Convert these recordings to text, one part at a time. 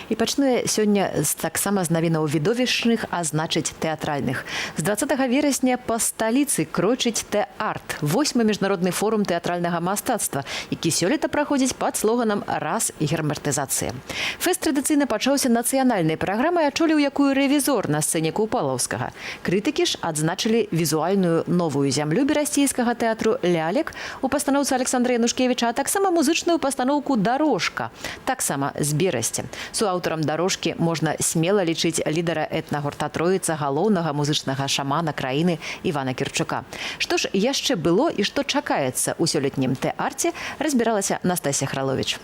І пачну я сёння таксама з навінаў відовішчных, а значыць тэатральных. З 20 верасня па сталіцы крочыць Тэ-арт, 8-й міжнародны форум тэатральнага мастацтва, які сёлета праходзіць пад слоганам «Раз і герматызацыя». Фэст традыцыйна пачаўся нацыянальнай праграмай, ачоліў якую рэвізор на сцэне Купалаўскага. Крытыкі ж адзначылі візуальную новую зямлю берасцейскага тэатру «Лялек» у пастаноўцы Александра Янушкевіча, а таксама музычную пастаноўку «Дарожка», таксама з Берасці. Суаўтарам «Дарожкі» можна смела лічыць лідара этнагурта «Троіца», галоўнага музычнага шамана краіны Івана Кірчука. Што ж яшчэ было і што чакаецца ў сёлетнім Тэ-арце, разбіралася Настасья Хралович.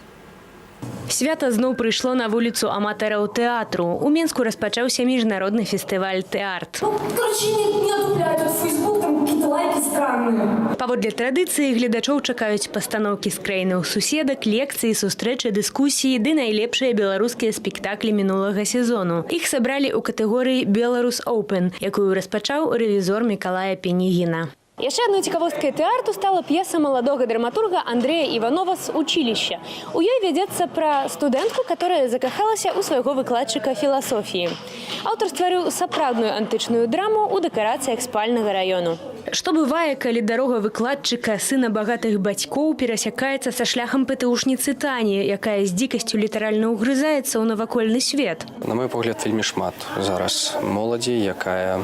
Свята зноў прыйшло на вуліцу аматараў тэатру. У Менску распачаўся міжнародны фестываль «Тэ-арт». Не одупляют в Facebook, там какие-то лайки странные. Паводле традыцыі гледачоў чакаюць пастаноўкі з краінаў суседак, лекцыі, сустрэчы, дыскусіі ды найлепшыя беларускія спектаклі мінулага сезону. Іх сабралі ў катэгорыі «Беларус Open», якую распачаў рэвізор Мікалая Пенігіна. Яшчэ адной цікавосткай тэату стала п'еса маладога драматурга Андрэя Іванова «З училища». У ёй вядзецца пра студэнтку, которая закахалася ў свайго выкладчыка філасофіі. Аўтар стварыў сапраўдную антычную драму ў дэкарацыях спальнага раёну. Што бывае, калі дарога выкладчыка, сына багатых бацькоў, перасякаецца са шляхам пэтыушніцы Тані, якая з дзікасцю літаральна ўгрызаецца ў навакольны свет? На мой погляд, вельмі шмат зараз моладзі, якая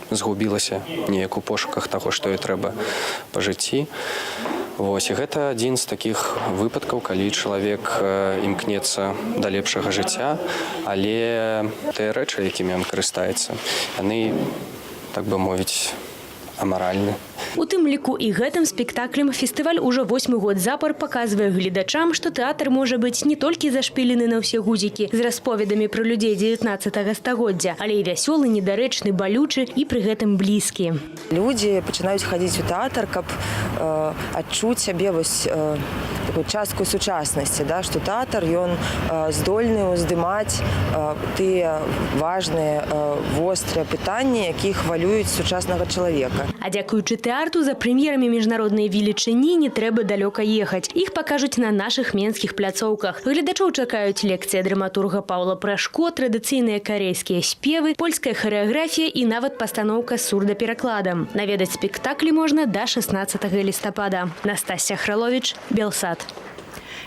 згубілася неяк у пошуках таго, што і трэба па жыцці. Вось, і гэта адзін з такіх выпадкаў, калі чалавек імкнецца да лепшага жыцця, але тыя рэчы, якімі ён карыстаецца, яны, так бы мовіць, амаральны. У тым ліку і гэтым спектаклем фестываль ужо 8-й год запар паказвае гледачам, што тэатр можа быць не толькі зашпілены на ўсе гузікі з расповедамі пра людзей 19-го стагоддзя, але і вясёлы, недарэчны, балючы і пры гэтым блізкі. Людзі пачынаюць хадзіць у тэатр, каб адчуць сябе вось такую частку сучаснасці, да, што тэатр ён здольны ўздымаць тыя важныя вострыя пытанні, якія хвалююць сучаснага чалавека. А дзякуючы тэатру за прэм'ерамі міжнароднай велічыні не трэба далёка ехаць. Іх пакажуць на нашых менскіх пляцоўках. Гледачоў чакаюць лекцыя драматурга Паўла Прашко, традыцыйныя карэйскія спевы, польская харэаграфія і нават пастаноўка з сурдаперакладам. Наведаць спектаклі можна да 16 лістапада. Настасья Хралович, Белсад.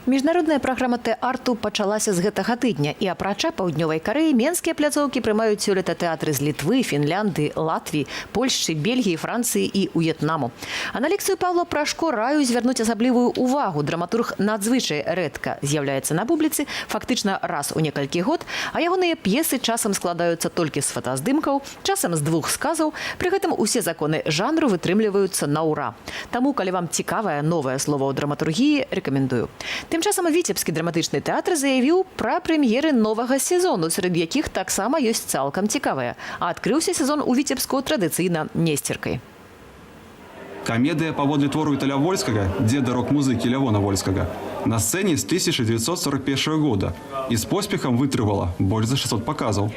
Міжнародная праграма Тэ-арту пачалася з гэтага тыдня, і апрача паўднёвай Карэі менскія пляцоўкі прымаюць сёлета тэатры з Літвы, Фінляндыі, Латвіі, Польшчы, Бельгіі, Францыі і В'етнаму. А на лекцыю Паўла Прашко раю звярнуць асаблівую увагу. Драматург надзвычай рэдка з'яўляецца на публіцы, фактычна раз у некалькі год, а ягоныя п'есы часам складаюцца толькі з фотаздымкаў, часам з двух сказаў, пры гэтым усе законы жанру вытрымліваюцца на ўра. Таму, калі вам цікавае новае слова ў драматургіі, рэкамендую. Тым часам Віцебскі драматычны тэатр заявіў пра прэм'еры новага сезону, сярод якіх таксама ёсць цалкам цікавыя. А адкрыўся сезон у Віцебску традыцыйна несцеркай. Камедыя паводле твору Віталя Вольскага, дзеда рок-музыкі Лявона Вольскага, на сцэне з 1941 года і з поспехам вытрывала больш за 600 паказаў.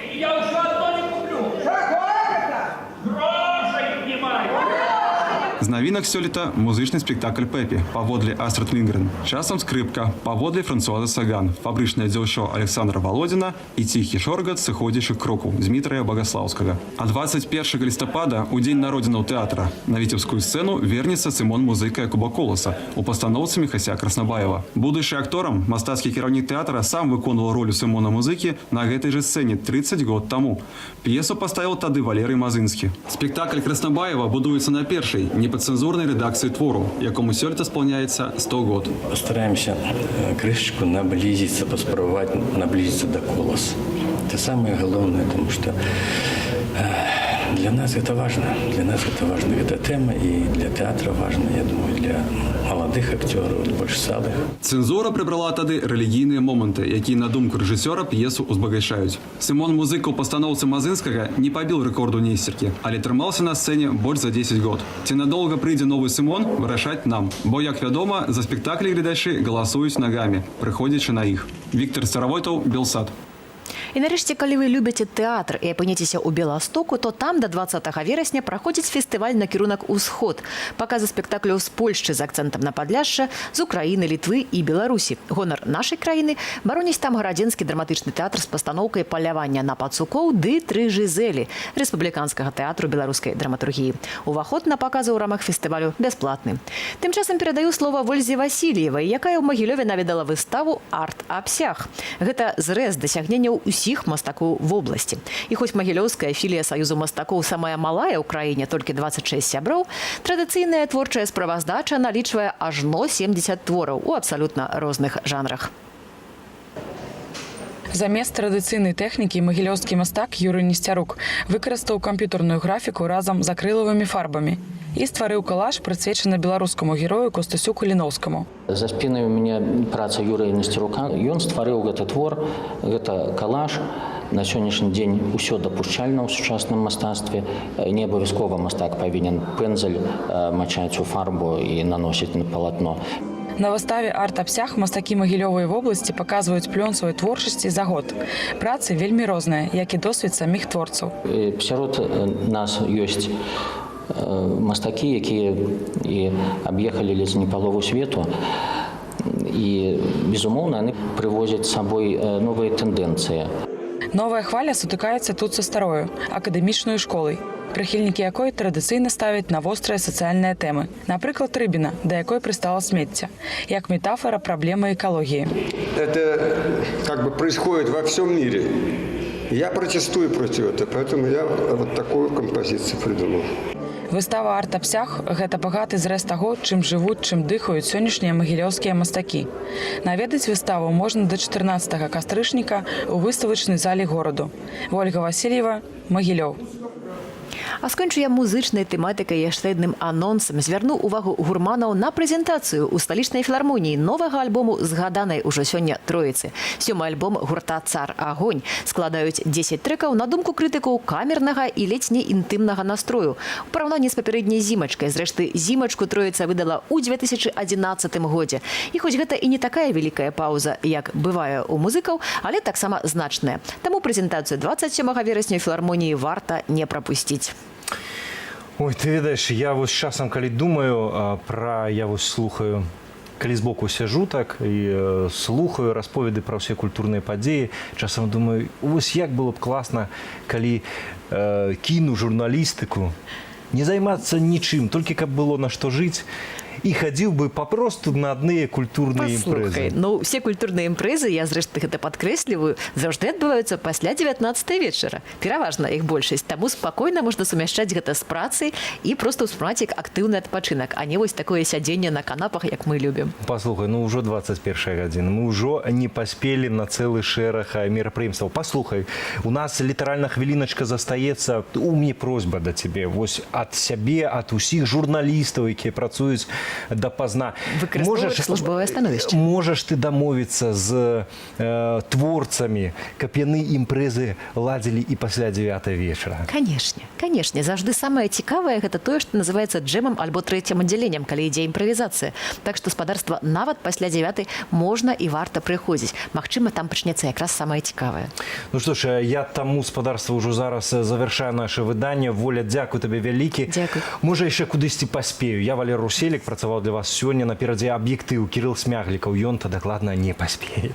З навінак сёлета музычны спектакль «Пепі» паводле Астрид Лінгрен, часам скрыпка паводле Франсуаза Саган, фабрычнае дзяўчо Александра Володіна і ціхі шоргат сыходзячы кроку Дмітрая Багаслаўскага. А 21 лістапада, у дзень народзінаў тэатра, на віцебскую сцэну вернецца Сымон Музыка Якуба Коласа у пастаноўцы Міхася Краснабаева. Будучы акторам, мастацкі кіраўнік тэатра сам выконваў ролю Сымона Музыкі на гэтай жа сцэне 30 год таму. П'есу паставіў тады Валерый Мазынскі. Спектакль Краснабаева будуецца на першай, непадцэнзурнай рэдакцыі твору, якому сёлета спаўняецца 100 год. Постараемся крышечку наблизиться, паспрабаваць наблизиться до Коласа. Это самое главное, потому что для нас это важно. Для нас это важно. Эта тема и для театра важна, я думаю, для молодых актеров, больш сталых. Цэнзура прыбрала тады рэлігійныя моманты, якія, на думку рэжысёра, п'есу ўзбагачаюць. Сымон Музыка ў пастаноўцы Мазынскага не пабіў рэкорду несцеркі, але трымаўся на сцэне больш за 10 год. Ці надоўга прыйдзе новы Сымон, вырашаць нам. Бо, як вядома, за спектаклі гледачы галасуюць нагамі, прыходзячы на іх. Віктор Старавойтаў, Белсад. І нарешті, коли ви любите театр і опинитеся у Беластоку, то там до 20 вересня проходить фестиваль накірунак «Усход». Показы спектаклю з Польшчы з акцентом на Падляшша, з Украины, Літвы і Беларусі. Гонар нашай краіны бароніць там гарадзенскі драматычны тэатр з пастаноўкай «Палявання на пацукоў» ды «Тры Жизелі» Рэспубліканскага тэатру беларускай драматургіі. Уваход на паказы ў рамах фестывалю бясплатны. Тым часам перадаю слова Вользе Васильевай, якая ў Магілёве наведала выставу «Арт-Абсяг». Гэта зрэз дасягненняў усіх мастакоў в обласці. І хоць магілёўская філія Саюзу мастакоў самая малая ў краіне, толькі 26 сяброў, традыцыйная творчая справаздача налічвае ажно 70 твораў у абсалютна розных жанрах. Замест традыцыйнай тэхнікі магілёўскі мастак Юрый Несцярук выкарыстаў камп'ютарную графіку разам з акрылавымі фарбамі і стварыў калаж, прысвечаны беларускаму герою Костасю Куліноўскаму. За спінай у мяне праца Юрыя Несцярука. Ён стварыў гэты твор, гэта калаж. На сённяшні дзень усё дапушчальна ў сучасным мастацтве. Не абавязкова мастак павінен пэндзаль мачаць у фарбу і наносіць на палатно. На выставе «Арт-Абсяг» мастакі Магілёвай вобласці паказваюць плён сваёй творчасці за год. Працы вельмі розныя, як і досвед саміх творцаў. Сярод нас ёсць мастакі, якія і аб'ехалі ледзь не палову свету. І, безумоўна, яны прывозяць з сабой новыя тэндэнцыі. Новая хваля сутыкаецца тут са старою, акадэмічнай школай, прыхільнікі якой традыцыйна ставяць на вострыя сацыяльныя тэмы. Напрыклад, рыбіна, да якой прыстала смецце, як метафора праблемы экалогіі. Это как бы происходит во всем мире. Я протестую против этого, поэтому я вот такую композицию придумал. Выстава «Арт-Абсяг» – гэта багаты зрэз таго, чым жывуць, чым дыхаюць сённяшнія магілёўскія мастакі. Наведаць выставу можна да 14 кастрычніка ў выставачнай зале гораду. Ольга Васильева, Магілёў. А скончу я музычнай тэматыкай яшчэ адным анонсам. Звярну увагу гурманаў на прэзентацыю ў сталічнай філармоніі новага альбому згаданай ужо сёння троіцы. 7-й альбом гурта «Цар Агонь» складаюць 10 трэкаў на думку крытыкаў камернага і ледзь не інтымнага настрою. У параўнанні з папярэдняй зімачкай, зрэшты, зімачку троіца выдала ў 2011 годзе. І хоць гэта і не такая вялікая паўза, як бывае у музыкаў, але таксама значная. Таму прэзентацыю 27 верасня ў філармоніі варта не прапусціць. Ой, ты ведаеш, я вось часам, калі думаю я вось слухаю, калі збоку сяжу так і слухаю расповеды пра ўсе культурныя падзеі, часам думаю, вось як было б класна, калі кіну журналістыку, не займацца нічым, толькі каб было на што жыць, і хадзіў бы папросту на адныя культурныя імпрэзы. Ну, все культурныя імпрэзы, я зрэшты гэта падкрэсліваю, заўжды адбываюцца пасля 19 вечара. Пераважна іх большасць. Таму спакойна можна сумяшчаць гэта з працай і проста ўспрымаць як актыўны адпачынак, а не вось такое сядзенне на канапах, як мы любім. Паслухай, ну ўжо 21 гадзіна. Мы ўжо не паспелі на цэлы шэраг мерапрыемстваў. Паслухай, у нас літаральна хвіліначка застаецца. У мяне просьба да цябе. Вось ад сябе, ад усіх журналістаў, якія працуюць дапазна. Выкарыстоўваць службовае становішча. Можаш ты дамовіцца з творцамі, каб яны імпрэзы ладзілі і пасля 9 вечара? Канешне, канешне. Заўжды самае цікавае гэта тое, што называецца джэмам альбо трэцім аддзяленнем, калі ідзе імправізацыя. Так што спадарства нават пасля 9 можна і варта прыходзіць. Магчыма, там пачнецца якраз самае цікавае. Ну што ж, я таму спадарства ўжо зараз завяршаю наше выданне. Воля, дзякуй табе вялікі. Дзякуй. Можа, яшчэ кудысьці паспею. Я, Валер Руселік, працаваў для вас сёння. Наперадзе аб'ектыў Кірыл Смяглікаў. Ён то дакладна не паспее.